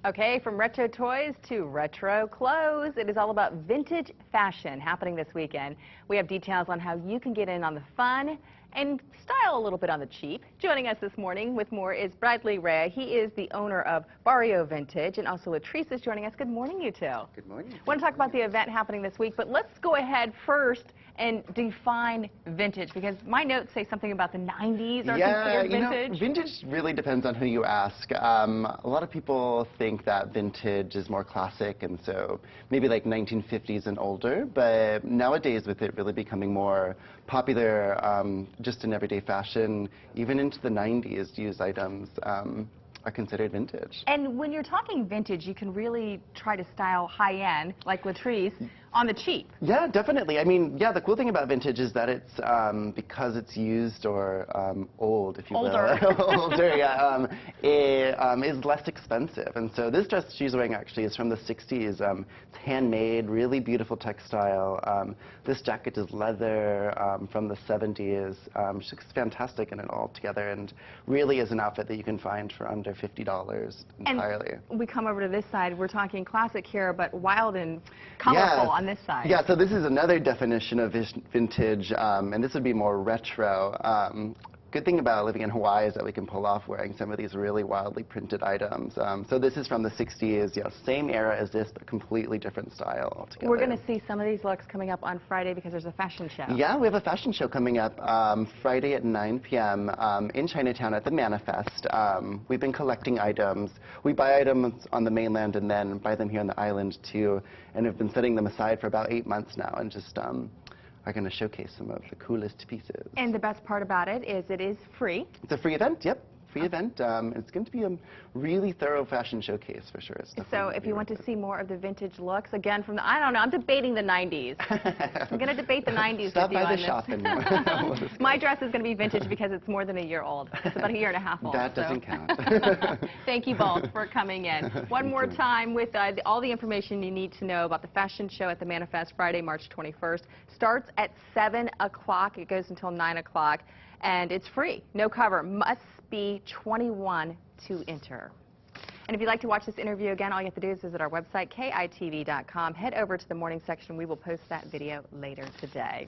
Okay, from retro toys to retro clothes, it is all about vintage fashion happening this weekend. We have details on how you can get in on the fun and style a little bit on the cheap. Joining us this morning with more is Bradley Ray. He is the owner of Barrio Vintage, and also Latrice is joining us. Good morning, you two. Good morning. I want to talk about the event happening this week, but let's go ahead first and define vintage, because my notes say something about the 90s are considered vintage. Vintage really depends on who you ask. A lot of people think that vintage is more classic, and so maybe like 1950s and older, but nowadays with it really becoming more popular just in everyday fashion, even into the 90s, used items are considered vintage. And when you're talking vintage, you can really try to style high-end, like Latrice, on the cheap. Yeah, definitely. I mean, yeah, the cool thing about vintage is that it's, because it's used or old, if you will. Older, yeah. It is less expensive. And so this dress she's wearing actually is from the 60s. It's handmade, really beautiful textile. This jacket is leather from the 70s. She looks fantastic in it all together, and really is an outfit that you can find for under $50 entirely. And we come over to this side. We're talking classic here, but wild and colorful on this side. Yeah, so this is another definition of vintage, and this would be more retro. Good thing about living in Hawaii is that we can pull off wearing some of these really wildly printed items. So this is from the 60s, yeah, same era as this, but completely different style altogether. We're going to see some of these looks coming up on Friday because there's a fashion show. Yeah, we have a fashion show coming up Friday at 9 p.m. In Chinatown at the Manifest. We've been collecting items. We buy items on the mainland and then buy them here on the island too, and have been setting them aside for about 8 months now, and just are going to showcase some of the coolest pieces. And the best part about it is free. It's a free event, yep. Free event. It's going to be a really thorough fashion showcase for sure. So if you want to see more of the vintage looks, again, from the, I don't know, I'm debating the 90s. I'm going to debate the 90s Stop with you by the on shop this. My dress is going to be vintage because it's more than a year old. It's about a year and a half old. That doesn't count. Thank you both for coming in. One more time with all the information you need to know about the fashion show at the Manifest Friday, March 21st. Starts at 7 o'clock. It goes until 9 o'clock. And it's free. No cover. Must be 21 to enter. And if you'd like to watch this interview again, all you have to do is visit our website, kitv.com. Head over to the morning section. We will post that video later today.